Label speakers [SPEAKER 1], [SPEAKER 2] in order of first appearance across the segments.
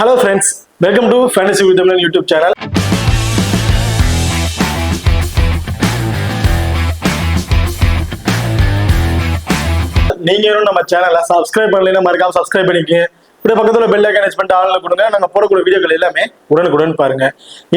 [SPEAKER 1] Hello friends, welcome to Fantasy with Tamil YouTube channel. நீங்க இன்னும் நம்ம சேனலை சப்ஸ்கிரைப் பண்ணலைன்னா மறக்காம சப்ஸ்கிரைப் பண்ணிக்கங்க. இப்படி பக்கத்துல பெல் ஐகான் டச் பண்ணிட்டு ஆன்ல கொடுங்க. நாங்க போடக்கூடிய வீடியோக்கள் எல்லாமே உடனுக்குடன் பாருங்க.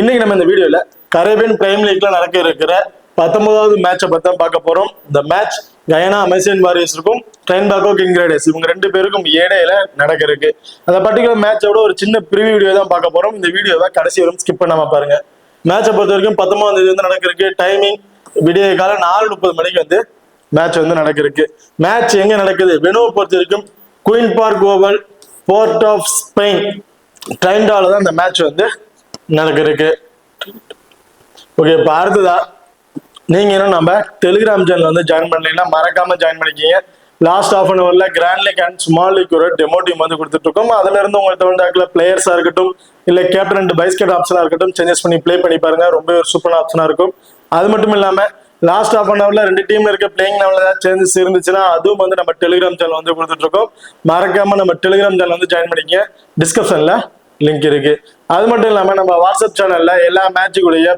[SPEAKER 1] இன்னைக்கு நம்ம இந்த வீடியோல கரேபியன் பிரைம் லீக்ல நடக்க இருக்கிற 19வது மேட்சை பத்தி தான் பார்க்க போறோம். இந்த மேட்ச் கயானா அமேசியன் வாரியர்ஸுக்கும் ட்ரைன்பாகோ கிங் ரைடர்ஸ் இவங்க ரெண்டு பேருக்கும் இடையில நடக்க இருக்கு. அந்த பர்டிகுலர் மேட்சோட ஒரு சின்ன ப்ரிவியூ வீடியோ தான் பார்க்க போறோம். இந்த வீடியோவை கடைசி வரும் ஸ்கிப் பண்ணாம பாருங்க. மேட்சை பொறுத்த வரைக்கும் 19ஆம் தேதி வந்து நடக்க இருக்கு. டைமிங் விடிய காலம் 4:30 மணிக்கு வந்து மேட்ச் வந்து நடக்க இருக்கு. மேட்ச் எங்க நடக்குது? வெனுவை பொறுத்த வரைக்கும் Queen's Park Oval, Port of Spain ட்ரைன்டால தான் இந்த மேட்ச் வந்து நடக்க இருக்கு. ஓகே, இப்போ அடுத்ததா நீங்க இன்னும் நம்ம டெலிகிராம் சேனல் வந்து ஜாயின் பண்ணலைன்னா மறக்காம ஜாயின் பண்ணிக்கிங்க. லாஸ்ட் ஆஃப் அன் ஹவர்ல grand league and small league ஒரு டெமோ டீம் வந்து கொடுத்துட்டு இருக்கோம். அதுல இருந்து உங்களுக்கு வந்து பிளேயர்ஸா இருக்கட்டும் இல்ல கேப்டன் அண்ட் வைஸ் கேப்டன் ஆப்ஷனா இருக்கட்டும் சேஞ்சஸ் பண்ணி பிளே பண்ணி பாருங்க. ரொம்ப ஒரு சூப்பரான ஆப்ஷனா இருக்கும். அது மட்டும் இல்லாம லாஸ்ட் ஆஃப் அன் ஹவர்ல ரெண்டு டீம்ல இருக்க பிளேயிங் லெவலில் ஏதாவது சேஞ்சஸ் இருந்துச்சுன்னா அதுவும் வந்து நம்ம டெலிகிராம் சேனல் வந்து கொடுத்துட்டு இருக்கோம். மறக்காம நம்ம டெலிகிராம் சேனல் வந்து ஜாயின் பண்ணிக்க. டிஸ்கிரிப்ஷன்ல லிங்க் இருக்கு. அது மட்டும் இல்லாம நம்ம வாட்ஸ்அப் சேனல்ல எல்லா மேட்சுக்குடைய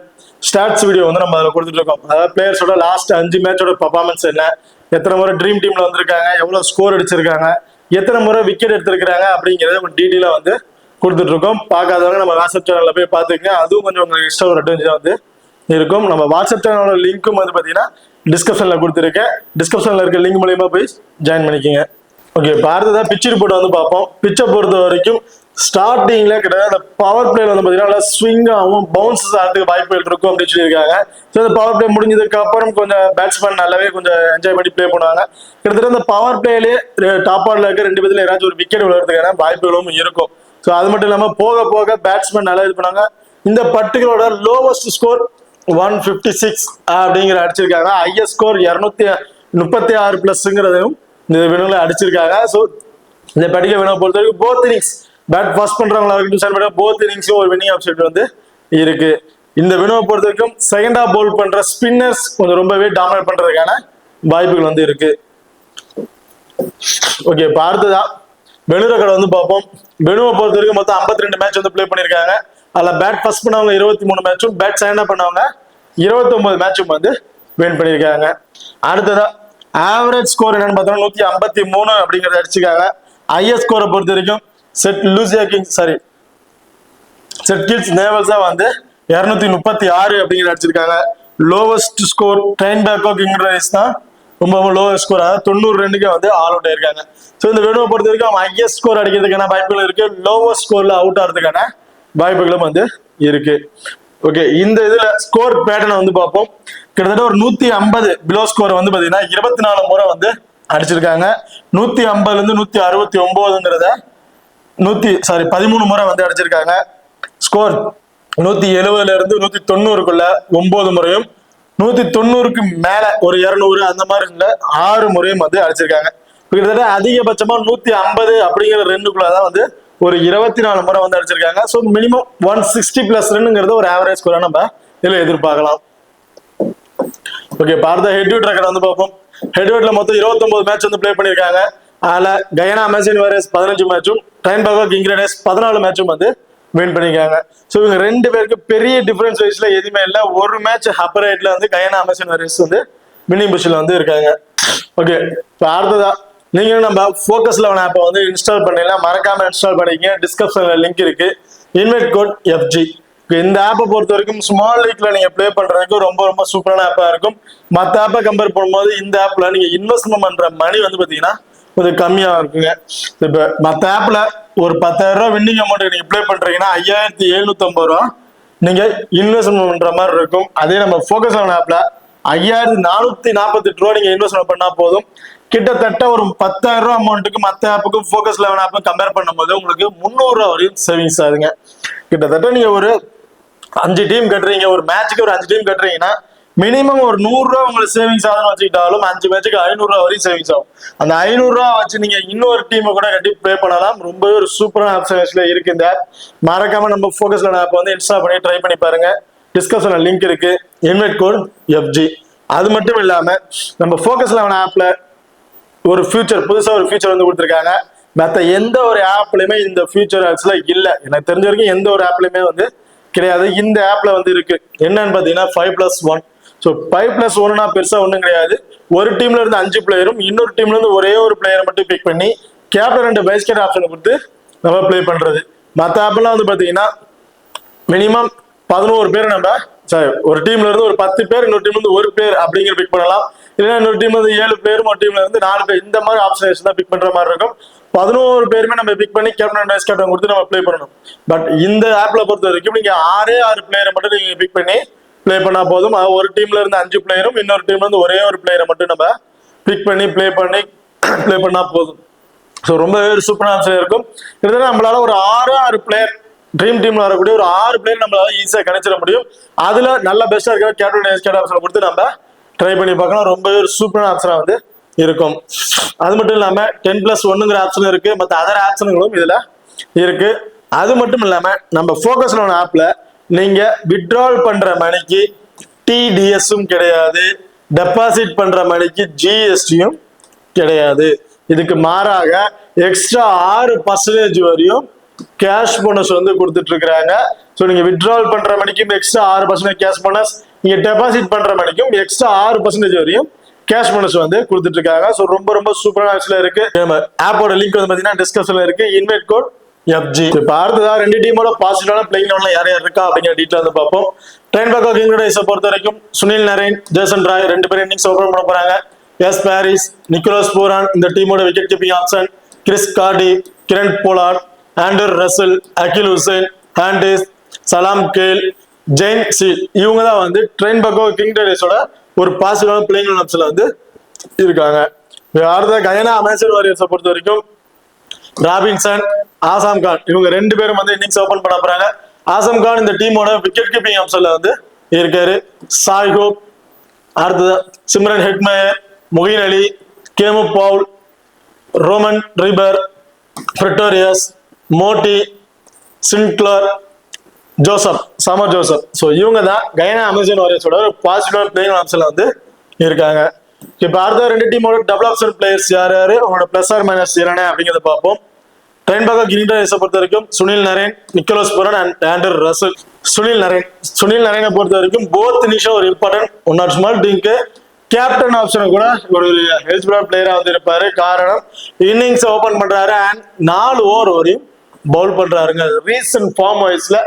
[SPEAKER 1] ஸ்டாட்ஸ் வீடியோ வந்து நம்ம அதில் கொடுத்துட்டு இருக்கோம். அதாவது பிளேயர்ஸோட லாஸ்ட் 5 மேட்சோட பர்ஃபார்மன்ஸ் என்ன, எத்தனை முறை ட்ரீம் டீம்ல வந்திருக்காங்க, எவ்வளவு ஸ்கோர் அடிச்சிருக்காங்க, எத்தனை முறை விக்கெட் எடுத்திருக்காங்க அப்படிங்கிறத ஒரு டீட்டெயிலா வந்து கொடுத்துட்டு இருக்கோம். பார்க்காதவங்க நம்ம வாட்ஸ்அப் சேனல்ல போய் பார்த்துக்கங்க. அதுவும் கொஞ்சம் உங்களுக்கு எக்ஸ்ட்ரா ஒரு அட்வான்டேஜா வந்து இருக்கும். நம்ம வாட்ஸ்அப் சேனலோட லிங்க்கும் வந்து பாத்தீங்கன்னா டிஸ்கிரிப்ஷன்ல கொடுத்துருக்கேன். டிஸ்கிரிப்ஷன்ல இருக்க லிங்க் மூலியமா போய் ஜாயின் பண்ணிக்கோங்க. ஓகே, இப்போ அடுத்ததான் பிச் ரிப்போர்ட் வந்து பார்ப்போம். பிச்சை பொறுத்த வரைக்கும் ஸ்டார்டிங்ல கிட்டத்தட்ட பவர் பிளேல வந்து பாத்தீங்கன்னா ஸ்விங் ஆகும், பவுன்சஸ் ஆகிறதுக்கு வாய்ப்புகள் இருக்கும் அப்படின்னு சொல்லியிருக்காங்க. ஸோ இந்த பவர் பிளே முடிஞ்சதுக்கு அப்புறம் கொஞ்சம் பேட்ஸ்மேன் நல்லாவே கொஞ்சம் என்ஜாய் பண்ணி பிளே பண்ணுவாங்க. கிட்டத்தட்ட இந்த பவர் பிளேலேயே டாப் ஆர்டர்ல இருக்க ரெண்டு பேர்ல ஏதாச்சும் ஒரு விக்கெட் விழுறதுக்கான வாய்ப்புகளும் இருக்கும். ஸோ அது மட்டும் இல்லாம போக போக பேட்ஸ்மேன் நல்லா இது பண்ணாங்க. இந்த பர்டிகுலரோட லோவஸ்ட் ஸ்கோர் 156 அப்படிங்கிற அடிச்சிருக்காங்க. ஹையஸ்ட் ஸ்கோர் 236 பிளஸ்ங்கிறதையும் இந்த வினோல அடிச்சிருக்காங்க. ஸோ இந்த பர்டிகுலர் வினோ பொறுத்த வரைக்கும் போத் இன்னிங்ஸ் பேட் பாஸ் பண்றவங்களா இருக்கட்டும் போத் இன்னிங்ஸும் ஒரு வின்னிங் ஆப்ஷன் வந்து இருக்கு. இந்த வினோவை பொறுத்த வரைக்கும் செகண்டா பவுல் பண்ற ஸ்பின்னர்ஸ் கொஞ்சம் ரொம்பவே டாமினேட் பண்றதுக்கான வாய்ப்புகள் வந்து இருக்கு. ஓகே, இப்போ அடுத்ததா வெனு ரெக்கார்டு வந்து பார்ப்போம். வெனுவை பொறுத்த வரைக்கும் மொத்தம் 52 மேட்ச் வந்து பிளே பண்ணிருக்காங்க. அதுல பேட் ஃபர்ஸ்ட் பண்ணவங்க 23 மேட்சும், பேட் செகண்டா பண்ணவங்க 29 மேட்சும் வந்து வின் பண்ணிருக்காங்க. அடுத்ததா ஆவரேஜ் ஸ்கோர் என்னன்னு பார்த்தோம்னா 153 அப்படிங்கறத அடிச்சிருக்காங்க. ஹையஸ்ட் ஸ்கோரை பொறுத்த வரைக்கும் செட் கில்ஸ் நேவல்ஸா வந்து 236 அப்படிங்கிற அடிச்சிருக்காங்க. லோவஸ்ட் ஸ்கோர் ட்ரைன்பாகோ கிங் ரைடர்ஸ் தான் ரொம்ப லோவஸ்ட் ஸ்கோர், அதாவது 90 ரன்னுக்கு வந்து ஆல் அவுட் ஆயிருக்காங்க. ஸோ இந்த வெனுவை பொறுத்த வரைக்கும் அவங்க ஹையஸ்ட் ஸ்கோர் அடிக்கிறதுக்கான வாய்ப்புகள் இருக்கு, லோவஸ்ட் ஸ்கோர்ல அவுட் ஆகிறதுக்கான வாய்ப்புகளும் வந்து இருக்கு. ஓகே, இந்த இதுல ஸ்கோர் பேட்டர்னை வந்து பார்ப்போம். கிட்டத்தட்ட ஒரு 150 பிலோ ஸ்கோர் வந்து பாத்தீங்கன்னா 24 முறை வந்து அடிச்சிருக்காங்க. 150ல இருந்து 169ங்கிறத 13 முறை வந்து அடிச்சிருக்காங்க. ஸ்கோர் 170ல இருந்து 190க்குள்ள 9 முறையும், 190க்கு மேல ஒரு 200 அந்த மாதிரி 6 முறையும் வந்து அடிச்சிருக்காங்க. கிட்டத்தட்ட அதிகபட்சமா 150 அப்படிங்கிற ரெண்டுக்குள்ளதான் வந்து ஒரு 24 முறை வந்து அடிச்சிருக்காங்க. ஸோ மினிமம் 160 பிளஸ் ரன்னுங்கிறது ஒரு ஆவரேஜ் ஸ்கோரா நம்ம இதுல எதிர்பார்க்கலாம். ஓகே, பார்த்த ஹெட்விட் ரெக்கார்ட் வந்து பார்ப்போம். ஹெட்விட்ல மொத்தம் 29 மேட்ச் வந்து பிளே பண்ணிருக்காங்க. அதுல கயானா அமேசியன் வாரியர்ஸ் 15 மேட்சும், ட்ரைன்பாகோ கிங் ரைடர்ஸ் 14 மேட்சும் வந்து வின் பண்ணிருக்காங்க. ஸோ இவங்க ரெண்டு பேருக்கு பெரிய டிஃபரன்ஸ் வைஸ்ல எதுவுமே இல்லை. ஒரு மேட்ச் அப்பர் ரைட்ல வந்து கயானா அமேசியன் வாரியர்ஸ் வந்து வின்னிங் பொசிஷன்ல வந்து இருக்காங்க. ஓகே, இப்போ அடுத்ததா நீங்க நம்ம ஃபோக்கஸ் 11 ஆப்பை வந்து இன்ஸ்டால் பண்ணலாம். மறக்காம இன்ஸ்டால் பண்ணிக்கங்க. டிஸ்கிரிப்ஷன்ல லிங்க் இருக்கு. Invite code FG. இந்த ஆப்பை பொறுத்த வரைக்கும் ஸ்மால் லீக்ல நீங்க பிளே பண்றதுக்கு ரொம்ப ரொம்ப சூப்பரான ஆப்பா இருக்கும். மற்ற ஆப்பை கம்பேர் பண்ணும்போது இந்த ஆப்ல நீங்க இன்வெஸ்ட்மெண்ட் பண்ற மணி வந்து பாத்தீங்கன்னா கொஞ்சம் கம்மியா இருக்குங்க. இப்ப மற்ற ஆப்ல ஒரு 10,000 ரூபாய் வின்னிங் அமௌண்ட் நீங்க பிளே பண்றீங்கன்னா 5,750 ரூபா நீங்க இன்வெஸ்ட்மெண்ட் பண்ற மாதிரி இருக்கும். அதே நம்ம ஃபோக்கஸ் 11 ஆப்ல 5,448 ரூபா நீங்க இன்வெஸ்ட்மெண்ட் பண்ணா போதும். கிட்டத்தட்ட ஒரு 10,000 ரூபாய் அமௌண்ட்டுக்கு மற்ற ஆப்புக்கும் ஃபோக்கஸ் 11 ஆப்பும் கம்பேர் பண்ணும்போது உங்களுக்கு 300 ரூபா வரையும் சேவிங்ஸ் ஆகுதுங்க. கிட்டத்தட்ட நீங்க ஒரு 5 டீம் கட்டுறீங்க, ஒரு மேட்சுக்கு ஒரு 5 டீம் கட்டுறீங்கன்னா மினிமம் ஒரு 100 ரூபா உங்களுக்கு சேவிங்ஸ் ஆகுதுன்னு வச்சுக்கிட்டாலும் 5 மேட்சுக்கு 500 ரூபா வரையும் சேவிங்ஸ் ஆகும். அந்த 500 ரூபா வச்சு நீங்க இன்னொரு டீமை கூட கட்டி ப்ளே பண்ணலாம். ரொம்பவே ஒரு சூப்பரான ஆப்ஷன்ஸ்ல இருக்கு இந்த ஆப். மறக்காம நம்ம ஃபோக்கஸ் 11 ஆப் வந்து இன்ஸ்டால் பண்ணி ட்ரை பண்ணி பாருங்க. டிஸ்கிரிப்ஷன்ல லிங்க் இருக்கு. Invite code FG. அது மட்டும் இல்லாம நம்ம ஃபோக்கஸ் 11 ஆப்ல ஒரு ஃபியூச்சர் புதுசா ஒரு ஃபியூச்சர் வந்து கொடுத்துருக்காங்க. மற்ற எந்த ஒரு ஆப்லயுமே இந்த ஃபியூச்சர் ஆப்ஸ்ல இல்ல. எனக்கு தெரிஞ்ச வரைக்கும் எந்த ஒரு ஆப்லயுமே வந்து கிடையாது. இந்த ஆப்ல வந்து இருக்கு. என்னன்னு பாத்தீங்கன்னா 5+1. ஸோ 5+1 பெருசா ஒண்ணும் கிடையாது. ஒரு டீம்ல இருந்து 5 பிளேயரும் இன்னொரு டீம்ல இருந்து ஒரே ஒரு பிளேயரை மட்டும் பிக் பண்ணி கேப்டன் அண்ட் வைஸ் கேப்டன் ஆப்ஷனை கொடுத்து நம்ம பிளே பண்றது. மற்ற ஆப்லாம் வந்து பாத்தீங்கன்னா மினிமம் 11 பேர் நம்ம ஒரு டீம்ல இருந்து ஒரு 10 பேர், இன்னொரு டீம்ல இருந்து ஒரு பேர் அப்படிங்கிற பிக் பண்ணலாம். இல்லைன்னா இன்னொரு டீம்ல இருந்து 7 பேரும், ஒரு டீம்ல இருந்து 4 பேர், இந்த மாதிரி ஆப்ஷன் தான் பிக் பண்ற மாதிரி இருக்கும். 11 பேருமே நம்ம பிக் பண்ணி கேப்டன் அண்ட் வைஸ் கேப்டன் கொடுத்து நம்ம பிளே பண்ணணும். பட் இந்த ஆப்ல பொறுத்த வரைக்கும் நீங்க 6 பிளேயரை மட்டும் நீங்க பிக் பண்ணி பிளே பண்ணா போதும். ஒரு டீம்ல இருந்து 5 பிளேயரும் இன்னொரு டீம்ல இருந்து ஒரே ஒரு பிளேயரை மட்டும் நம்ம பிக் பண்ணி பிளே பண்ணா போதும். ஸோ ரொம்ப சூப்பரான ஆப்ஷன் இருக்கும். இதுதான் நம்மளால ஒரு 6 பிளேயர் ட்ரீம் டீம்ல வரக்கூடிய ஒரு 6 பிளேயர் நம்மளால ஈஸியா கிடைச்சிட முடியும். அதுல நல்ல பெஸ்டா இருக்கிற கேப்டன் வைஸ் கேப்டன் ஆப்ஷன் கொடுத்து நம்ம ட்ரை பண்ணி பார்க்கலாம். ரொம்ப சூப்பரான ஆப்ஷனா வந்து இருக்கும். அது மட்டும் இல்லாம 10+1ங்கிற ஆப்ஷன் இருக்கு. மற்ற அதர் ஆப்ஷன்களும் இதுல இருக்கு. அது மட்டும் இல்லாம நம்ம ஃபோக்கஸ் லோன் ஆப்ல நீங்க வித்ட்ரால் பண்ற மணிக்கு டிடிஎஸும் கிடையாது, டெபாசிட் பண்ற மணிக்கு ஜிஎஸ்டியும் கிடையாது. இதுக்கு மாறாக எக்ஸ்ட்ரா 6% வரையும் கேஷ் போனஸ் வந்து கொடுத்துட்டு இருக்காங்க. ஸோ நீங்க வித்ட்ரால் பண்ற மணிக்கும் எக்ஸ்ட்ரா 6% கேஷ் போனஸ், நீங்க டெபாசிட் பண்ற மணிக்கும் எக்ஸ்ட்ரா 6% வரையும் கேஷ் போனஸ் வந்து கொடுத்துட்டு இருக்காங்க. ஸோ ரொம்ப சூப்பரான ஆப்ஷன்ல இருக்கு. ஆப்போட லிங்க் வந்து பாத்தீங்கன்னா டிஸ்கிரிப்ஷன்ல இருக்கு. Invite code FG. இப்ப அடுத்ததா 2 டீமோட பாசிட்டிவான பிளேயிங் லெவல்ல யார் யார் இருக்கா அப்படிங்கிற டீடைல் வந்து பார்ப்போம். ட்ரெயின் பேக்கோ கிங்ஸ் பொறுத்த வரைக்கும் சுனில் நரேன், ஜேசன் ராய் 2 பேரும் இன்னிங்ஸ் ஓபன் பண்ண போறாங்க. எஸ் பாரிஸ், நிக்கோலஸ் பூரான் இந்த டீமோட விக்கெட் கீப்பிங் ஆப்ஷன். கிறிஸ் கார்டி, கிரண் போலார்ட், ஆண்டர் ரசல், அகில் ஹுசைன், ஹாண்டிஸ், சலாம் கேல், ஜெயின் சீல் இவங்க தான் வந்து ட்ரெயின் பேக்கோ கிங்ஸோட ஒரு பாசிட்டிவான பிளேயிங் ஆப்ஷன்ல வந்து இருக்காங்க. அடுத்த கயனா அமேசன் வாரியர்ஸை பொறுத்த வரைக்கும் ராபின்சன், ஆசாம் கான் இவங்க 2 பேரும் வந்து இன்னிங்ஸ் ஓபன் பண்ண போறாங்க. ஆசாம் கான் இந்த டீமோட விக்கெட் கீப்பிங் ஆப்ஷன்ல வந்து இருக்காரு. சாய் ஹோப், அடுத்தது சிம்ரன் ஹெட்மேயர், முகின் அலி, game Paul, Roman ரிபர், Pretorius, Moti, Sinclair, Joseph, சமர் ஜோசப். ஸோ இவங்க தான் கயனா அமேசான் வாரியர்ஸோட ஒரு பாசிட்டிவான பிளேயிங் ஆப்ஷன்ல வந்து இருக்காங்க. இப்ப அடுத்த 2 டீமோட டபுள் ஆப்ஷன் பிளேயர்ஸ் யார் அவங்களோட பிளஸ் ஆர் மைனஸ் என்ன அப்படிங்கிறத பார்ப்போம். ட்ரெயின் பேக்கோ கிங்ஸை பொறுத்த வரைக்கும் சுனில் நரேன், நிக்கோலஸ் பூரான் அண்ட் ஆண்டர் ரசல். சுனில் நரேனை பொறுத்த வரைக்கும் போத் இன்னிங்ஸும் ஒரு இம்பார்ட்டன்ட் ஒன் ஆர் ஸ்மால் டீமுக்கு கேப்டன் ஆப்ஷனை கூட ஒரு எலிஜிபிள் பிளேயரா வந்து இருப்பாரு. காரணம் இன்னிங்ஸ் ஓபன் பண்றாரு அண்ட் 4 ஓவர் வரையும் பவுல் பண்றாருங்க. ரீசன்ட் ஃபார்ம் வைஸ்ல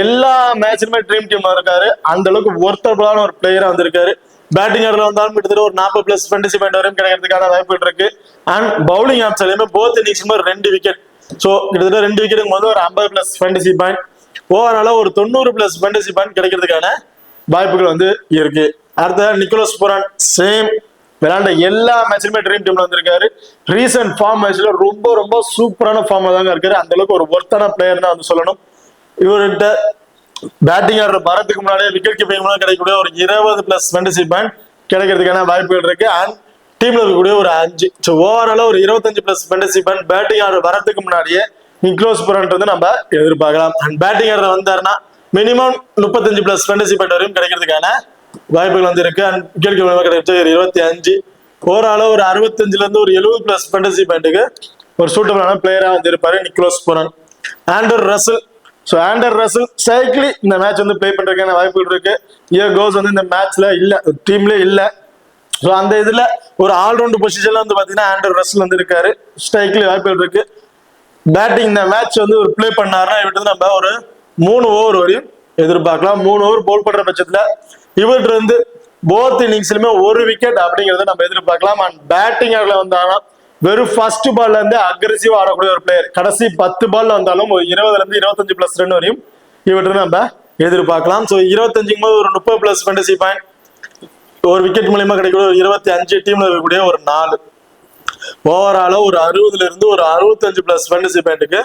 [SPEAKER 1] எல்லா மேட்சுமே ட்ரீம் டீம்ல இருக்காரு. அந்த அளவுக்கு ஒர்த்தபிளான ஒரு பிளேயரா வந்திருக்காரு. பேட்டிங் ஆர்டர்ல வந்தாலும் கிட்டத்தட்ட ஒரு 40+ ஃபேண்டசி பாயிண்ட் வரையும் கிடைக்கிறதுக்கான வாய்ப்புகள் இருக்கு. அண்ட் பவுலிங் ஆப்ஷன்லயுமே போத் இன்னிங்ஸுமே 2 விக்கெட். ஸோ கிட்டத்தட்ட 2 விக்கெட்டுக்கு போது ஒரு 50+ ஃபேண்டசி பாயிண்ட், ஓவரால ஒரு 90+ ஃபேண்டசி பாயிண்ட் கிடைக்கிறதுக்கான வாய்ப்புகள் வந்து இருக்கு. அடுத்த நிக்கோலஸ் பூரான் சேம் விளையாண்ட எல்லா மேட்சுமே ட்ரீம் டீம்ல வந்திருக்காரு. ரீசன்ட் ஃபார்ம் மேட்ச்ல ரொம்ப சூப்பரான ஃபார்ம்ல தாங்க இருக்காரு. அந்த அளவுக்கு ஒரு ஒர்த்தான பிளேயர் தான் வந்து சொல்லணும். இவர்கிட்ட பேட்டிங் ஆடுற வரதுக்கு முன்னாடியே விக்கெட் கீப்பிங் மூலம் கிடைக்கக்கூடிய ஒரு 20+ ஃபேண்டசி பாயிண்ட் கிடைக்கிறதுக்கான வாய்ப்புகள் இருக்கு. அண்ட் டீம்ல இருக்கக்கூடிய ஒரு 5, ஸோ ஓவரால ஒரு 25+ ஃபேண்டசி பாயிண்ட் பேட்டிங் ஆடுற வரதுக்கு முன்னாடியே நிக்கோலஸ் பூரான் வந்து நம்ம எதிர்பார்க்கலாம். அண்ட் பேட்டிங் ஆடுற வந்தாருன்னா மினிமம் 35+ ஃபேண்டசி பாயிண்ட் வரையும் கிடைக்கிறதுக்கான வாய்ப்புகள் வந்து இருக்கு. அண்ட் விக்கெட் கீப்பிங் கிடைச்ச 25, ஓவரால ஒரு 65ல இருந்து ஒரு 70+ ஃபேண்டசி பாயிண்ட்டுக்கு ஒரு சூட்டபிளான பிளேயரா வந்து இருப்பாரு நிக்கோலஸ் பூரான். ஆண்டர் ரசல், ஸோ ஆண்டர் ரசல் சைக்கிளி இந்த மேட்ச் வந்து பிளே பண்றதுக்கான வாய்ப்புகள் இருக்கு. இயர் கோஸ் வந்து இந்த மேட்ச்ல இல்ல, டீம்ல இல்ல. ஸோ அந்த இதுல ஒரு ஆல்ரவுண்ட் பொசிஷன்ல வந்து பாத்தீங்கன்னா ஆண்டர் ரசல் வந்து இருக்காரு. ஸ்ட்ரைக்லி வாய்ப்புகள் இருக்கு. பேட்டிங் இந்த மேட்ச் வந்து ஒரு பிளே பண்ணாருன்னா இவர்கிட்ட நம்ம ஒரு 3 ஓவர் வரையும் எதிர்பார்க்கலாம். 3 ஓவர் போல் பண்ற பட்சத்துல இவர்கிட்ட இருந்து போத் இன்னிங்ஸ்லுமே 1 விக்கெட் அப்படிங்கறத நம்ம எதிர்பார்க்கலாம். அண்ட் பேட்டிங் ஆடல வந்தாங்கன்னா வெறும் ஃபர்ஸ்ட் பால்ல இருந்து அக்ரெசிவா ஆடக்கூடிய ஒரு பிளேயர். கடைசி 10 பால்ல வந்தாலும் ஒரு 20ல இருந்து 25+ ரன் வரையும் இவர்கிட்ட நம்ம எதிர்பார்க்கலாம். ஸோ 25க்கும் போது ஒரு 30+ ஃபேண்டசி பாயிண்ட், ஒரு விக்கெட் மூலியமா கிடைக்கக்கூடிய ஒரு 25, டீம்ல இருக்கக்கூடிய ஒரு 4, ஓவரால ஒரு 60ல இருந்து ஒரு 65+ ஃபேண்டசி பாயிண்ட்டுக்கு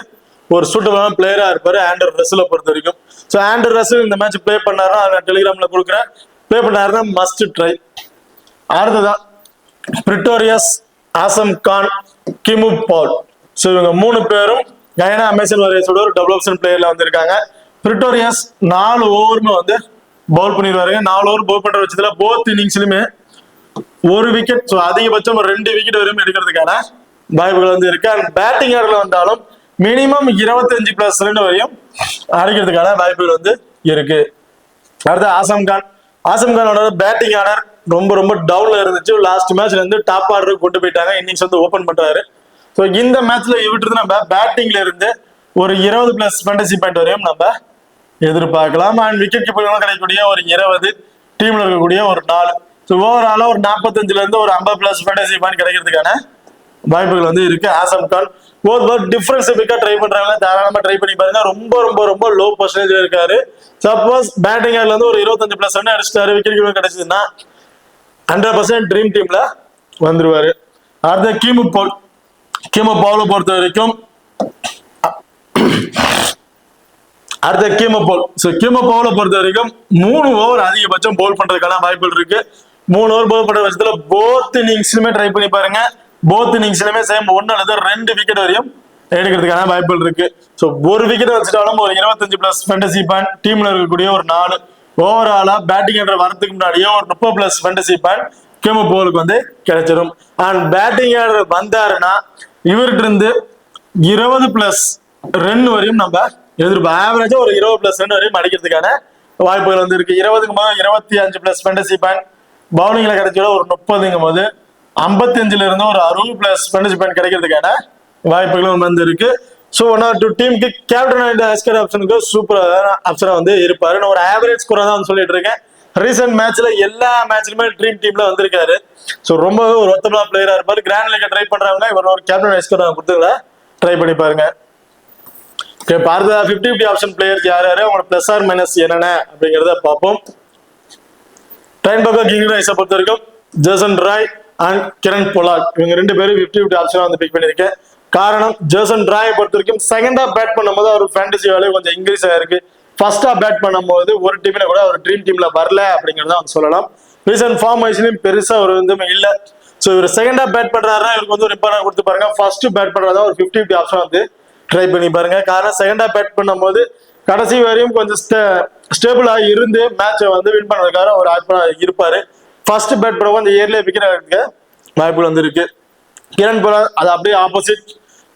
[SPEAKER 1] ஒரு சூட்டபிளான பிளேயரா இருப்பாரு ஆண்டர் ரசலை பொறுத்த வரைக்கும். ஸோ ஆண்டர் ரசல் இந்த மேட்ச் பிளே பண்ணாருன்னா நான் டெலிகிராம்ல கொடுக்குறேன். பிளே பண்ணாருன்னா மஸ்ட் ட்ரை. அடுத்ததான் பிரிட்டோரியஸ், ஆசம் கான், கிமு பவுல். ஸோ இவங்க 3 பேரும் கயனா அமேசான் வாரியர்ஸோட ஒரு டபுள் ஆப்ஷன் பிளேயர்ல வந்திருக்காங்க. பிரிட்டோரியஸ் 4 ஓவருமே வந்து பவுல் பண்ணிடுவாருங்க. 4 ஓவர் பவுல் பண்ற பட்சத்துல போத் இன்னிங்ஸ்லுமே 1 விக்கெட், ஸோ அதிகபட்சம் ஒரு 2 விக்கெட் வரையும் எடுக்கிறதுக்கான வாய்ப்புகள் வந்து இருக்கு. அண்ட் பேட்டிங் ஆர்டர்ல வந்தாலும் மினிமம் 25+ ரன் வரையும் அடிக்கிறதுக்கான வாய்ப்புகள் வந்து இருக்கு. அடுத்து ஆசம் கானோட பேட்டிங் ஆர்டர் ரொம்ப ரொம்ப டவுன்ல இருந்துச்சு. லாஸ்ட் மேட்ச்ல இருந்து டாப் ஆர்டர் கொண்டு போயிட்டாங்க. இன்னிங்ஸ் வந்து ஓபன் பண்றாரு. ஸோ இந்த மேட்ச்ல இவிட்டு நம்ம பேட்டிங்ல இருந்து ஒரு 20+ ஃபேண்டசி பாயிண்ட் வரையும் நம்ம எதிர்பார்க்கலாம். அண்ட் விக்கெட் கீப்பர் கிடைக்கக்கூடிய ஒரு 20, டீம்ல இருக்கக்கூடிய ஒரு 4. ஸோ ஓவராலா ஒரு 45ல இருந்து ஒரு 50+ ஃபேண்டசி பாயிண்ட் கிடைக்கிறதுக்கான வாய்ப்புகள் வந்து இருக்கு. ஆசம் கான் டிஃபரன்ஸ் பிக்கா ட்ரை பண்றாங்க, தாராளமா ட்ரை பண்ணி பாருங்க. ரொம்ப ரொம்ப ரொம்ப லோ பர்சன்டேஜ் இருக்காரு. சப்போஸ் பேட்டிங் ஆர்டர்ல இருந்து ஒரு 25+ ரன் அடிச்சிட்டாரு, விக்கெட் கீப்பர் கிடைச்சதுன்னா 100% ட்ரீம் டீம்ல வந்துருவாரு. அடுத்த கீமு பவுல பொறுத்த வரைக்கும் கீமு பவுல பொறுத்த வரைக்கும் 3 ஓவர் அதிகபட்சம் பவுல் பண்றதுக்கான வாய்ப்புகள் இருக்கு. 3 ஓவர் பவுல் பண்ற பட்சத்துல போத் இன்னிங்ஸ்லுமே ட்ரை பண்ணி பாருங்க. போத் இன்னிங்ஸ்லுமே சேம் 1 அல்லது 2 விக்கெட் வரையும் எடுக்கிறதுக்கான வாய்ப்புகள் இருக்கு. ஸோ ஒரு விக்கெட் வச்சுட்டாலும் ஒரு 25+ ஃபேண்டசி பாயிண்ட், டீம்ல இருக்கக்கூடிய ஒரு 4. ஓவராலா பேட்டிங் ஆர்டர் வரதுக்கு முன்னாடியே ஒரு 30+ ஃபேண்டசி பாயிண்ட் கீமு பவுலுக்கு வந்து கிடைச்சிடும். அண்ட் பேட்டிங் ஆர்டர் வந்தாருன்னா இவர்கிட்ட இருந்து 20+ ரன் வரையும் நம்ம ஆவரேஜா ஒரு 20+ ரன் வரையும் அடிக்கிறதுக்கான வாய்ப்புகள் வந்து இருக்கு. 20க்கு 25+ ஃபேண்டசி பாயிண்ட், பவுலிங்ல கிடைச்சோட ஒரு 30ங்கும் போது 55ல இருந்து ஒரு 60+ ஃபேண்டசி பாயிண்ட் கிடைக்கிறதுக்கான வாய்ப்புகளும் வந்து இருக்கு. ஸோ 1 or 2 டீமுக்கு கேப்டன் ஆஸ்கர் ஆப்ஷனுக்கு சூப்பரான ஆப்ஷனா வந்து இருப்பாரு. நான் ஒரு ஆவரேஜ் ஸ்கோரா தான் சொல்லிட்டு இருக்கேன். ரீசெண்ட் மேட்ச்ல எல்லா மேட்ச்லயுமே ட்ரீம் டீம்ல வந்திருக்காரு. ஸோ ரொம்பவே ஒரு ஒத்தமா பிளேயரா இருப்பாரு. கிராண்ட் லீக் ட்ரை பண்றாங்க, இவர் ஒரு கேப்டன் ஆஸ்கர் கொடுத்துங்களா ட்ரை பண்ணி பாருங்க. பார்த்தா 50-50 ஆப்ஷன் பிளேயர்ஸ் யார் யாரு, அவங்களோட பிளஸ் ஆர் மைனஸ் என்னென்ன அப்படிங்கிறத பார்ப்போம். ட்ரைன் பக்கம் கிங் ரைஸை பொறுத்த வரைக்கும் Jason Roy and Kieron Pollard இவங்க 2 பேரும் 50-50 ஆப்ஷனா வந்து பிக் பண்ணியிருக்கேன். காரணம் ஜேசன் ராயை பொறுத்த வரைக்கும் செகண்ட் ஹாஃப் பேட் பண்ணும்போது அவர் ஃபேண்டசி வேல்யூ கொஞ்சம் இன்க்ரீஸ் ஆயிருக்கு. ஃபர்ஸ்ட் ஹாஃப் பேட் பண்ணும்போது ஒரு டீம்ல கூட அவர் ட்ரீம் டீம்ல வரல அப்படிங்கிறத வந்து சொல்லலாம். ரீசன்ட் ஃபார்ம் வைஸ்லயும் பெருசா ஒரு இதுவுமே இல்லை. ஸோ இவர் செகண்ட் ஹாஃப் பேட் பண்றாருன்னா இவருக்கு வந்து ஒரு இம்பார்ட்டன் கொடுத்து பாருங்க. ஃபர்ஸ்ட் பேட் பண்றதா ஒரு 50-50 ஆப்ஷன் வந்து ட்ரை பண்ணி பாருங்க. காரணம் செகண்ட் ஹாஃப் பேட் பண்ணும்போது கடைசி வரையும் கொஞ்சம் ஸ்டேபிளா இருந்து மேட்சை வந்து வின் பண்ணுறதுக்காக ஒரு ஆட்பா இருப்பாரு. ஃபர்ஸ்ட் பேட் பண்ணும்போது அந்த இயர்லேயே விக்கெட் ஆகிறதுக்கு வாய்ப்புகள் வந்து இருக்கு. கிரண் பொலார்ட் அது அப்படியே ஆப்போசிட்.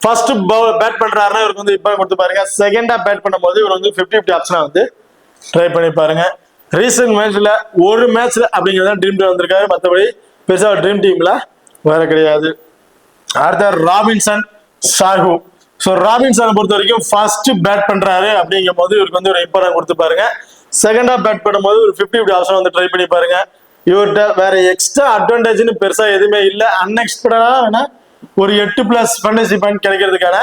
[SPEAKER 1] ஃபர்ஸ்ட் பேட் பண்றாருன்னா இவருக்கு வந்து இப்போ கொடுத்து பாருங்க. செகண்ட் ஹாஃப் பேட் பண்ணும்போது இவர் வந்து 50-50 ஆப்ஷனா வந்து ட்ரை பண்ணி பாருங்க. ரீசெண்ட் மேட்ச்ல ஒரு மேட்ச்ல அப்படிங்கிறத ட்ரீம் டீம் வந்திருக்காரு. மற்றபடி பெருசா ட்ரீம் டீம்ல வேற கிடையாது. அடுத்த ராபின்சன் சாஹூ. ஸோ ராபின்சனை பொறுத்த வரைக்கும் ஃபர்ஸ்ட் பேட் பண்றாரு அப்படிங்கும் போது இவருக்கு வந்து ஒரு இம்பார்ட்டன் கொடுத்து பாருங்க. செகண்ட் ஹாஃப் பேட் பண்ணும்போது ஒரு 50-50 ஆப்ஷன் வந்து ட்ரை பண்ணி பாருங்க. இவர்கிட்ட வேற எக்ஸ்ட்ரா அட்வான்டேஜ்னு பெருசா எதுவுமே இல்லை. அன்எக்ஸ்பெக்டடா வேணா ஒரு 8+ ஃபேண்டசி பாயிண்ட் கிடைக்கிறதுக்கான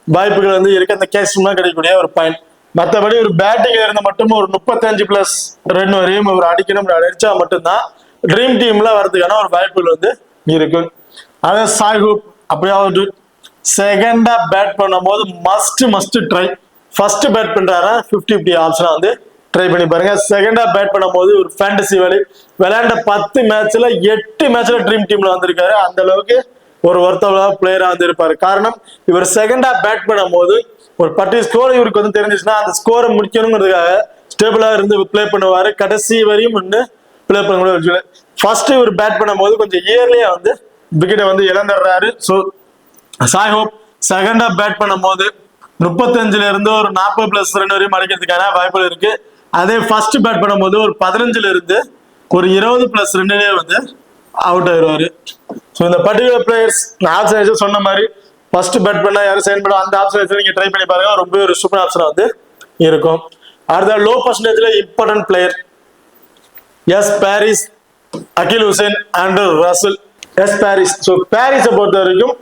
[SPEAKER 1] வாய்ப்புகள் வந்து இருக்கு. அந்த கேஷ் கிடைக்கக்கூடிய ஒரு பாயிண்ட். மற்றபடி ஒரு பேட்டிங்ல இருந்த மட்டும் ஒரு 35+ ரன் வரையும் ஒரு அடிக்கணும், அடிச்சா மட்டும்தான் ட்ரீம் டீம்ல வரதுக்கான ஒரு வாய்ப்புகள் வந்து இருக்கு. அதாவது சாஹூப் அப்படியாவது செகண்ட் ஹாஃப் பேட் பண்ணும்போது மஸ்ட் ட்ரை. ஃபர்ஸ்ட் பேட் பண்றாரா 50-50 ஆப்ஷனா வந்து ட்ரை பண்ணி பாருங்க. செகண்ட் ஹாஃப் பேட் பண்ணும்போது ஒரு ஃபேண்டசி வேல்யூ விளையாண்ட 10 மேட்ச்ல 8 மேட்ச்ல ட்ரீம் டீம்ல வந்திருக்காரு. அந்த அளவுக்கு ஒரு ஒருத்தவளா பிளேயரா வந்து இருப்பாரு. காரணம் இவர் செகண்ட் ஹாஃப் பேட் பண்ணும்போது ஒரு 10 ஸ்கோர் இவருக்கு வந்து தெரிஞ்சிச்சுன்னா அந்த ஸ்கோரை முடிக்கணுங்கிறதுக்காக ஸ்டேபிளா இருந்து பிளே பண்ணுவாரு. கடைசி வரையும் வந்து பிளே பண்ண. ஃபர்ஸ்ட் இவர் பேட் பண்ணும்போது கொஞ்சம் இயர்லியா வந்து விக்கெட்டை வந்து இழந்துடுறாரு. ஸோ சாஹூப் செகண்ட் ஹாஃப் பேட் பண்ணும்போது 35ல இருந்து ஒரு 40+ ரன் வரையும் அடிக்கிறதுக்கான வாய்ப்புகள் இருக்கு. அதே ஃபர்ஸ்ட் பேட் பண்ணும்போது ஒரு 15ல இருந்து ஒரு 20+ ரன்னிலே வந்து அவுட் ஆயிடுவாரு. ஸோ இந்த பர்டிகுலர் பிளேயர்ஸ் நான் ஆப்ஷன் சொன்ன மாதிரி ஃபர்ஸ்ட் பேட் பண்ணா யாரும் சைன் பண்ண அந்த ஆப்ஷன் நீங்க ட்ரை பண்ணி பாருங்க. ரொம்ப ஒரு சூப்பர் ஆப்ஷன் வந்து இருக்கும். அடுத்த லோ பர்சன்டேஜ்ல important player Paris, Akeal Hosein and Russell. Paris. So பாரிஸை பொறுத்த வரைக்கும்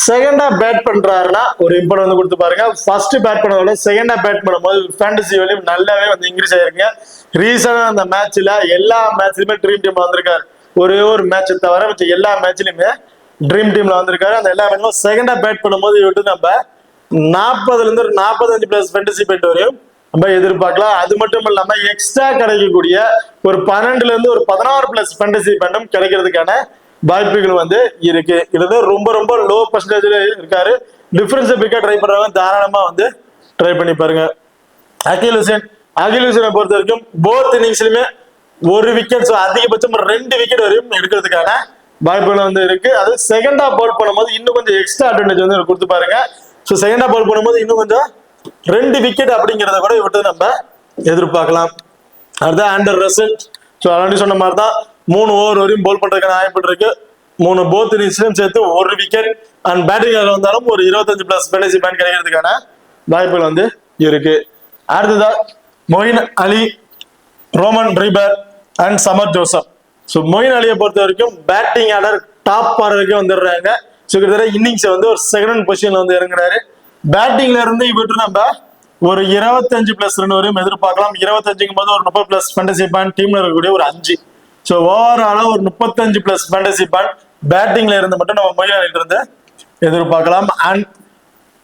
[SPEAKER 1] செகண்ட் ஹாஃப் பேட் பண்றாருன்னா ஒரு இம்பார்ட்டன் வந்து கொடுத்து பாருங்க. ஃபர்ஸ்ட் பேட் பண்ணதோட செகண்ட் ஹாஃப் பேட் பண்ணும்போது ஃபேண்டசி வேல்யூ நல்லாவே வந்து இன்க்ரீஸ் ஆயிருக்குங்க. ரீசனா அந்த மேட்ச்ல எல்லா மேட்ச்லயுமே ட்ரீம் டீம் வந்திருக்காரு. ஒரே ஒரு மேட்சை தவிர வச்ச எல்லா மேட்ச்லயுமே ட்ரீம் டீம்ல வந்திருக்காரு. அந்த எல்லா மேட்சும் செகண்ட் ஹாஃப் பேட் பண்ணும்போது இவட்டு நம்ம 40ல இருந்து 45+ ஃபேண்டசி பாயிண்ட் வரையும் நம்ம எதிர்பார்க்கலாம். அது மட்டும் இல்லாம எக்ஸ்ட்ரா கிடைக்கக்கூடிய ஒரு 12ல இருந்து ஒரு 16+ ஃபேண்டசி பாயிண்டும் கிடைக்கிறதுக்கான வாய்ப்புகள் வந்து இருக்கு. இது ரொம்ப ரொம்ப லோ பர்சன்டேஜ்ல இருக்காரு. டிஃபரன்ஸ் பிக்கா ட்ரை பண்றவங்க தாராளமா வந்து ட்ரை பண்ணி பாருங்க. அகில் ஹுசைனை பொறுத்த வரைக்கும் போத் இன்னிங்ஸ்லயுமே ஒரு விக்கெட் அதிகபட்சம் 2 விக்கெட் வரையும் எடுக்கிறதுக்கான வாய்ப்புகள் வந்து இருக்கு. அது செகண்ட் ஆஃப் பவுல் பண்ணும்போது இன்னும் கொஞ்சம் எக்ஸ்ட்ரா அட்வான்டேஜ் வந்து கொடுத்து பாருங்க. ஸோ செகண்ட் ஆஃப் பவுல் பண்ணும்போது இன்னும் கொஞ்சம் 2 விக்கெட் அப்படிங்கிறத கூட இவர்கிட்ட நம்ம எதிர்பார்க்கலாம். அடுத்த ஆண்டர் ரசல். ஸோ ஆல்ரெடி சொன்ன மாதிரி தான் 3 ஓவர் வரையும் பவுல் பண்றதுக்கான வாய்ப்பு இருக்கு. 3 போத் இன்னிங்ஸ்லயும் சேர்த்து 1 விக்கெட் அண்ட் பேட்டிங் வந்தாலும் ஒரு 25+ ஃபேண்டசி பாயிண்ட் கிடைக்கிறதுக்கான வாய்ப்புகள் வந்து இருக்கு. அடுத்ததா Moeen Ali, Raymon Reifer and Shamar Joseph. So Moeen அலியை பொறுத்த வரைக்கும் பேட்டிங் ஆர்டர் டாப் ஆர்டருக்கு வந்துடுறாங்க. ஸோ கிட்டத்தட்ட இன்னிங்ஸ் வந்து ஒரு செகண்ட் பொசிஷன்ல வந்து இறங்குறாரு. பேட்டிங்ல இருந்து இவற்று நம்ம ஒரு 25+ ரன் வரையும் எதிர்பார்க்கலாம். 25ங்கும் போது ஒரு 30+ ஃபேண்டசி பாயிண்ட், டீம்ல இருக்கக்கூடிய ஒரு 5. ஸோ ஓவராலா ஒரு 35+ ஃபேண்டசி பாயிண்ட் பேட்டிங்ல இருந்து மட்டும் நம்ம மொயின் அலிட்ட இருந்து எதிர்பார்க்கலாம். அண்ட்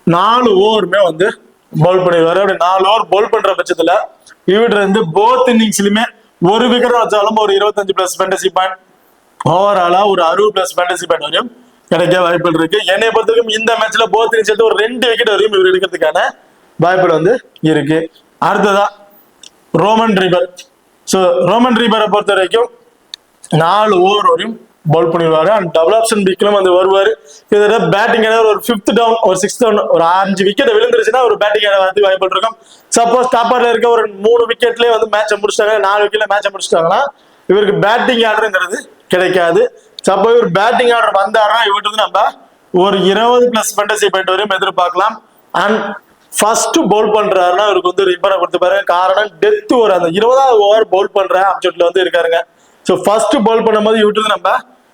[SPEAKER 1] 4 ஓவருமே வந்து பவுல் பண்ணிடுவாரு. அப்படி 4 ஓவர் பவுல் பண்ற பட்சத்துல இவர்கிட்ட இருந்து போத் இன்னிங்ஸ்லயுமே 1 விக்கெட் வச்சாலும் ஒரு 25+ ஃபேண்டசி பாயிண்ட், ஓவராலா ஒரு 60+ ஃபேண்டசி பாயிண்ட் வரையும் கிடைக்க வாய்ப்புகள் இருக்கு. என்னை பொறுத்தவரைக்கும் இந்த மேட்ச்ல போத் இன்னிங்ஸ் சேர்த்து ஒரு 2 விக்கெட் வரையும் இவர் எடுக்கிறதுக்கான வாய்ப்புகள் வந்து இருக்கு. அடுத்ததா ரோமன் ரீபர். ஸோ ரோமன் ரீபரை பொறுத்த வரைக்கும் 4 ஓவர் வரையும் பவுல் பண்ணிடுவாரு. அண்ட் டபுள் ஆப்ஷன் பிக்லும் வந்து வருவாரு. கிட்டத்தட்ட பேட்டிங் ஒரு 5th டவுன், ஒரு 6th டவுன், ஒரு 5 விக்கெட் விழுந்துருச்சுன்னா ஒரு பேட்டிங் வரது வாய்ப்பு இருக்கும். சப்போஸ் டாப்பர்ல இருக்க ஒரு 3 விக்கெட்லயே வந்து மேட்சை முடிச்சிட்டாங்க, 4 விக்கெட்ல மேட்சை முடிச்சிட்டாங்கன்னா இவருக்கு பேட்டிங் ஆர்டருங்கிறது கிடைக்காது. சப்போஸ் இவர் பேட்டிங் ஆர்டர் வந்தாருன்னா இவர்கிட்ட வந்து நம்ம ஒரு 20+ ஃபேண்டசி பாயிண்ட் வரையும் எதிர்பார்க்கலாம். அண்ட் ஃபர்ஸ்ட் பவுல் பண்றாருன்னா இவருக்கு வந்து ரிப்பரை கொடுத்து பாருங்க. காரணம் டெத் ஓவர், அந்த 20வது ஓவர் பவுல் பண்ற ஆப்ஜெக்ட்ல வந்து இருக்காருங்க. ஸோ ஃபர்ஸ்ட் பவுல் பண்ணும்போது இவர்கிட்ட நம்ம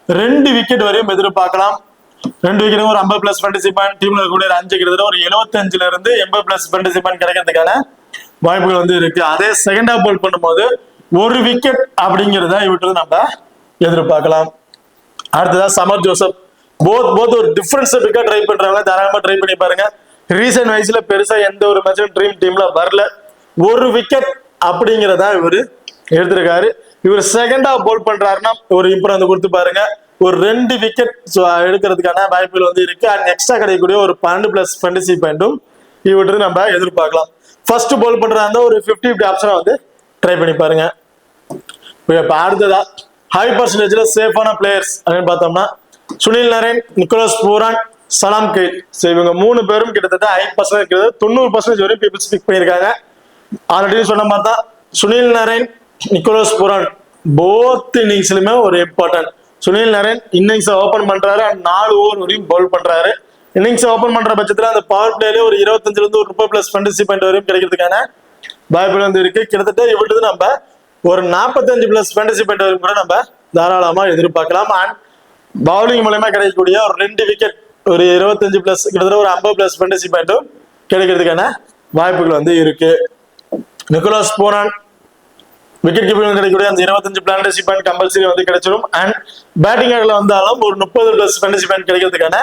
[SPEAKER 1] 2 விக்கெட் வரையும் எதிர்பார்க்கலாம். 2 விக்கெட் ஒரு 50+ ஃபேண்டசி பாயிண்ட், டீம்ல இருக்கக்கூடிய 5 கிட்டத்தட்ட ஒரு 75ல இருந்து 80+ ஃபேண்டசி பாயிண்ட் கிடைக்கிறதுக்கான வாய்ப்புகள் வந்து இருக்கு. அதே செகண்ட் ஆஃப் பவுல் பண்ணும்போது 1 விக்கெட் அப்படிங்கிறத இவர்கிட்ட நம்ம எதிர்பார்க்கலாம். அடுத்ததா சமர் ஜோசப். போத் ஒரு டிஃபரன்ஸ் பிக்கா ட்ரை பண்றாங்க, தாராளமா ட்ரை பண்ணி பாருங்க. ரீசன்ட் வைஸ்ல பெருசா எந்த ஒரு மேட்சும் ட்ரீம் டீம்ல வரல. 1 விக்கெட் அப்படிங்கிறதா இவரு எடுத்திருக்காரு. இவர் செகண்ட் ஆஃப் பவுல் பண்றாருன்னா ஒரு இம்ப்ரூவ் வந்து கொடுத்து பாருங்க. ஒரு 2 விக்கெட் எடுக்கிறதுக்கான வாய்ப்புகள் வந்து இருக்கு. அண்ட் எக்ஸ்ட்ரா கிடைக்கக்கூடிய ஒரு 12+ ஃபேண்டசி பாயிண்ட்டும் இவற்று நம்ம எதிர்பார்க்கலாம். ஃபர்ஸ்ட் பவுல் பண்றாங்க ஒரு 50-50 ஆப்ஷனா வந்து ட்ரை பண்ணி பாருங்க. இப்ப அடுத்ததா ஹை பர்சன்டேஜ்ல சேஃபான பிளேயர்ஸ் அப்படின்னு பார்த்தோம்னா சுனில் நரேன், நிக்கோலஸ் பூரான், சலாம் கெயில். ஸோ இவங்க 3 பேரும் கிட்டத்தட்ட ஹை பர்சன்டேஜ் 90% வரையும் பீப்புள்ஸ் பிக் பண்ணியிருக்காங்க. ஆல்ரெடி சொன்ன மாதிரி தான் சுனில் நரேன், நிக்கோலஸ் பூரான் போத் இன்னிங்ஸ்லுமே ஒரு important. Sunil Narine innings open பண்றாரு அண்ட் 4 ஓவர் வரையும் பவுல் பண்றாரு. இன்னிங்ஸ் ஓபன் பண்ற பட்சத்துல அந்த பவர் பிளேல ஒரு 25ல இருந்து ஒரு 30+ ஃபேண்டசி பாயிண்ட் வரையும் கிடைக்கிறதுக்கான வாய்ப்புகள் வந்து இருக்கு. கிட்டத்தட்ட இவர்கிட்ட நம்ம ஒரு 45+ ஃபேண்டசி பாயிண்ட் வரையும் கூட நம்ம தாராளமா எதிர்பார்க்கலாம். அண்ட் பவுலிங் மூலமா கிடைக்கக்கூடிய ஒரு 2 விக்கெட் ஒரு 25+ கிட்டத்தட்ட ஒரு 50+ ஃபேண்டசி பாயிண்ட்டும் கிடைக்கிறதுக்கான வாய்ப்புகள் வந்து இருக்கு. நிக்கோலஸ் பூரான் விக்கெட் கீப்பிங் கிடைக்கக்கூடிய அந்த 25 ஃபேண்டசி பாயிண்ட் கம்பல்சரி வந்து கிடைச்சிடும். அண்ட் பேட்டிங் ஆர்டர்ல வந்தாலும் ஒரு 30+ ஃபேண்டசி பாயிண்ட் கிடைக்கிறதுக்கான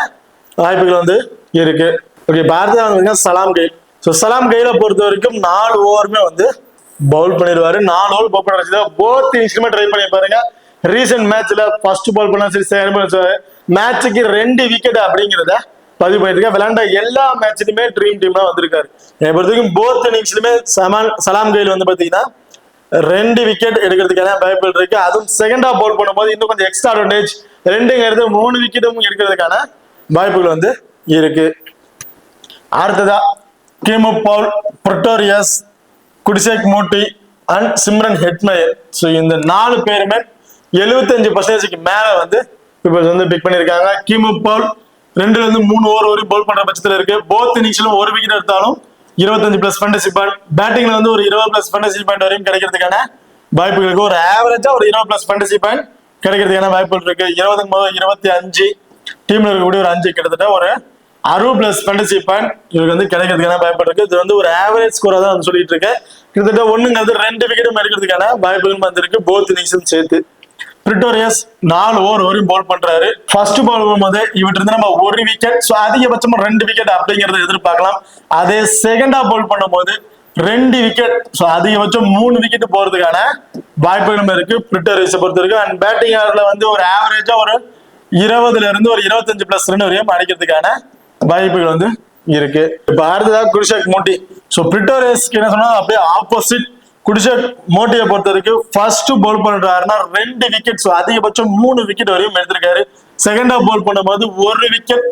[SPEAKER 1] வாய்ப்புகள் வந்து இருக்கு. ஓகே, பாரதியா சலாம் கெயில். ஸோ சலாம் கெயிலை பொறுத்த வரைக்கும் 4 ஓவருமே வந்து பவுல் பண்ணிடுவாரு. 4 ஓவர் பவுல் பண்ண போத் இன்னிங்ஸ்லுமே ட்ரை பண்ணி பாருங்க. ரீசெண்ட் மேட்ச்ல ஃபர்ஸ்ட் பால் பண்ணா சரி, மேட்சுக்கு 2 விக்கெட் அப்படிங்கிறத பதிவு பண்ணிருக்காரு. விளையாண்ட எல்லா மேட்ச்லயுமே ட்ரீம் டீம்ல வந்திருக்காரு. என்னை பொறுத்த வரைக்கும் போத் இன்னிங்ஸ்லுமே சலாம் கெயில் வந்து பாத்தீங்கன்னா 2 விக்கெட் எடுக்கிறதுக்கான வாய்ப்புகள் இருக்கு. அதுவும் செகண்ட் ஆஃப் பவுல் பண்ணும்போது இன்னும் கொஞ்சம் எக்ஸ்ட்ரா அட்வான்டேஜ் 2ங்கிறது 3 விக்கெட்டும் எடுக்கிறதுக்கான வாய்ப்புகள் வந்து இருக்கு. அடுத்ததா கிமு பவுல், பிரட்டோரியஸ், குடிசேக் மூட்டி அண்ட் சிம்ரன் ஹெட்மயர். ஸோ இந்த 4 பேருமே 75% மேல வந்து இப்போ வந்து பிக் பண்ணியிருக்காங்க. கிமு பவுல் 2ல இருந்து 3 ஓவர் வரையும் பவுல் பண்ற பட்சத்தில் இருக்கு. போத் இன்னிங்ஸ்லும் 1 விக்கெட் எடுத்தாலும் 25+ ஃபேண்டசி பாயிண்ட், பேட்டிங்ல வந்து ஒரு 20+ ஃபேண்டசி பாயிண்ட் வரையும் கிடைக்கிறதுக்கான வாய்ப்புகள் இருக்கு. ஒரு ஆவரேஜா ஒரு 20+ ஃபேண்டசி பாயிண்ட் கிடைக்கிறதுக்கான வாய்ப்புகள் இருக்கு. 25, டீம்ல இருக்கக்கூடிய ஒரு 5 கிட்டத்தட்ட ஒரு 60+ ஃபேண்டசி பாயிண்ட் இவருக்கு வந்து கிடைக்கிறதுக்கான வாய்ப்பு இருக்கு. இது வந்து ஒரு ஆவரேஜ் ஸ்கோரா தான் சொல்லிட்டு இருக்கேன். கிட்டத்தட்ட 2 விக்கெட்டும் எடுக்கிறதுக்கான வாய்ப்புகள் வந்திருக்கு போத் இன்னிங்ஸும் சேர்த்து. பிரிட்டோரியஸ் 4 ஓவர் வரையும் பவுல் பண்றாரு. ஃபர்ஸ்ட் பவுல் பண்ணும்போது இவர்கிட்ட இருந்து நம்ம 1 விக்கெட், ஸோ அதிகபட்சமா 2 விக்கெட் அப்படிங்கறத எதிர்பார்க்கலாம். அதே செகண்ட் ஆஃப் பவுல் பண்ணும்போது 2 விக்கெட், ஸோ அதிகபட்சம் 3 விக்கெட் போறதுக்கான வாய்ப்புகளும் இருக்கு பிரிட்டோரியஸை பொறுத்த வரைக்கும். அண்ட் பேட்டிங் ஆர்டர்ல வந்து ஒரு ஆவரேஜா ஒரு 20ல இருந்து ஒரு 25+ ரன் வரையும் அடிக்கிறதுக்கான வாய்ப்புகள் வந்து இருக்கு. இப்ப அடுத்ததா குடிசேக் மூட்டி. ஸோ பிரிட்டோரியஸ்க்கு என்ன சொன்னா அப்படியே ஆப்போசிட் குடிஷக் மோட்டியை பொறுத்த வரைக்கும் ஃபர்ஸ்ட் பவுல் பண்றாருன்னா 2 விக்கெட், அதிகபட்சம் 3 விக்கெட் வரையும் எடுத்திருக்காரு. செகண்ட் ஹாஃப் பவுல் பண்ணும்போது 1 விக்கெட்,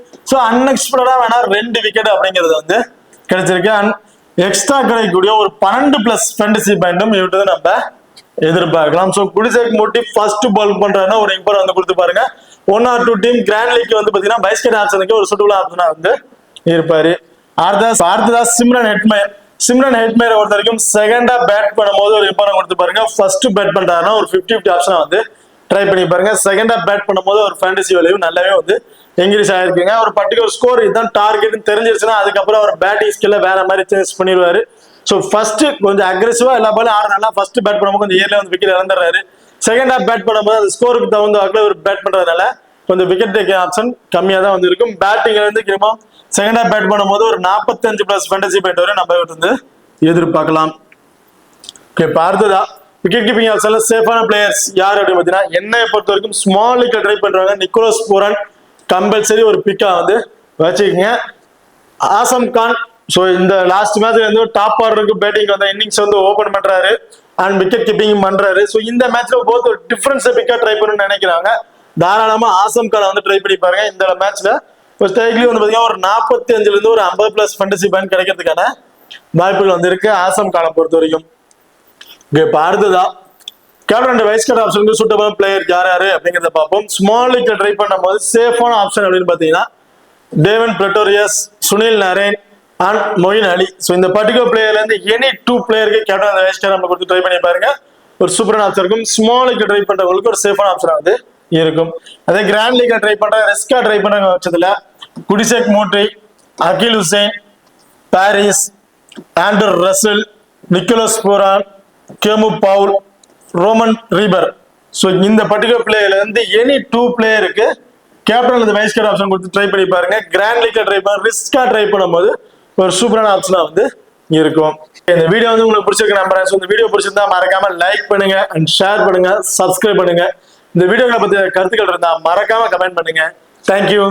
[SPEAKER 1] அன்எக்ஸ்பெக்டடா வேணா 2 விக்கெட் அப்படிங்கிறது வந்து கிடைச்சிருக்கு. அண்ட் எக்ஸ்ட்ரா கிடைக்கக்கூடிய ஒரு 12+ ஃபேண்டசி பாயிண்டும் இவர்கிட்ட நம்ம எதிர்பார்க்கலாம். குடிஷக் மோட்டி ஃபர்ஸ்ட் பவுல் பண்றாருன்னா ஒரு இம்பர் வந்து கொடுத்து பாருங்க. 1 or 2 டீம் கிராண்ட் லீக் வந்து பாத்தீங்கன்னா வைஸ் கேப்டன் ஆப்ஷனுக்கு ஒரு சூட்டபிள் ஆப்ஷனா வந்து இருப்பாரு. அடுத்ததா சிம்ரன் ஹெட்மேரை பொறுத்த வரைக்கும் செகண்டா பேட் பண்ணும்போது ஒரு இம்பார்ட்டன் கொடுத்து பாருங்க. ஃபர்ஸ்ட் பேட் பண்றாருன்னா ஒரு 50-50 ஆப்ஷனா வந்து ட்ரை பண்ணி பாருங்க. செகண்டா பேட் பண்ணும்போது ஒரு ஃபேண்டசி வேல்யூ நல்லாவே வந்து இன்க்ரீஸ் ஆயிருக்குங்க. ஒரு பர்டிகுலர் ஸ்கோர் இதுதான் டார்கெட் தெரிஞ்சிருச்சுன்னா அதுக்கப்புறம் அவர் பேட்டிங் ஸ்கில்ல வேற மாதிரி சேஞ்ச் பண்ணிடுவாரு. ஃபர்ஸ்ட் கொஞ்சம் அக்ரெசிவா எல்லா பாலும் ஆடுறதுனால ஃபர்ஸ்ட் பேட் பண்ணும்போது கொஞ்சம் ஏர்ல வந்து விக்கெட் இழந்துடுறாரு. செகண்ட் ஹாஃப் பேட் பண்ணும்போது அந்த ஸ்கோருக்கு தகுந்த ஒரு பேட் பண்றதுனால கொஞ்சம் விக்கெட் டேக்கிங் ஆப்ஷன் கம்மியா தான் வந்து இருக்கும். பேட்டிங்ல இருந்து கிளம்பும் செகண்ட் ஹாஃப் பேட் பண்ணும்போது ஒரு 45+ ஃபேண்டசி பாயிண்ட் வரை நம்ம வந்து எதிர்பார்க்கலாம். அடுத்ததா விக்கெட் கீப்பிங் ஆப்ஷன்ல சேஃபான பிளேயர்ஸ் யார் அப்படின்னு பாத்தீங்கன்னா என்னை பொறுத்த வரைக்கும் ஸ்மால் லீக்ல ட்ரை பண்றாங்க. நிக்கோலஸ் பூரன் கம்பல்சரி ஒரு பிக்கா வந்து வச்சுக்கோங்க. ஆசம் கான் இந்த லாஸ்ட் மேட்ச்ல வந்து டாப் ஆர்டருக்கு பேட்டிங் வந்த இன்னிங்ஸ் வந்து ஓபன் பண்றாரு அண்ட் விக்கெட் கீப்பிங் பண்றாரு. இந்த மேட்ச்ல போத் ஒரு டிஃபரன்ஸ் பிக்கா ட்ரை பண்ணணும்னு நினைக்கிறாங்க. தாராளமா ஆசம் கானை வந்து ட்ரை பண்ணி பாருங்க. இந்த மேட்ச்ல ஸ்ட்ரைக்லி வந்து பாத்தீங்கன்னா ஒரு 45 இருந்து ஒரு 50+ ஃபேண்டசி பாயிண்ட் கிடைக்கிறதுக்கான வாய்ப்புகள் வந்து இருக்கு ஆசம் கானை பொறுத்த வரைக்கும். அடுத்ததா கேப்டன் அண்ட் வைஸ் கேப்டன் ஆப்ஷனுக்கு சூட்டபிள் பிளேயர் யாரு அப்படிங்கிறத பார்ப்போம். ஸ்மால் லீக்ல ட்ரை பண்ணும் போது சேஃபான ஆப்ஷன் அப்படின்னு பாத்தீங்கன்னா Dwaine Pretorius, Sunil Narine and Moeen Ali. இந்த பர்டிகுலர் பிளேயர்ல இருந்து எனி 2 பிளேயருக்கு கேப்டன் அண்ட் வைஸ் கேப்டன் கொடுத்து ட்ரை பண்ணி பாருங்க. ஒரு சூப்பரான ஆப்ஷன் இருக்கும். ஸ்மால் லீக்ல ட்ரை பண்றவங்களுக்கு ஒரு சேஃபான ஆப்ஷன் வந்து இருக்கும். அதே கிராண்ட் லீக்ல ட்ரை பண்ற ரெஸ்கா ட்ரை பண்ற பட்சத்துல குடிஷக் மோட்டி, அகில் ஹுசைன், பாரிஸ், Andre Russell, Nicholas Pooran, Keemo Paul, ரோமன் ரீபர். இந்த பர்டிகுலர் பிளேயர்ல இருந்து எனி 2 பிளேயருக்கு கேப்டன் அந்த வைஸ் கேப்டன் ஆப்ஷன் கொடுத்து ட்ரை பண்ணி பாருங்க. கிராண்ட் லீக்ல ட்ரை பண்ண ரிஸ்கா ட்ரை பண்ணும்போது ஒரு சூப்பரான ஆப்ஷனா வந்து இருக்கும். இந்த வீடியோ வந்து உங்களுக்கு பிடிச்சிருக்கு நம்புறேன். இந்த வீடியோ பிடிச்சிருந்தா மறக்காம லைக் பண்ணுங்க அண்ட் ஷேர் பண்ணுங்க, சப்ஸ்கிரைப் பண்ணுங்க. இந்த வீடியோவை பத்தி கருத்துக்கள் இருந்தா மறக்காம கமெண்ட் பண்ணுங்க. தேங்க்யூ.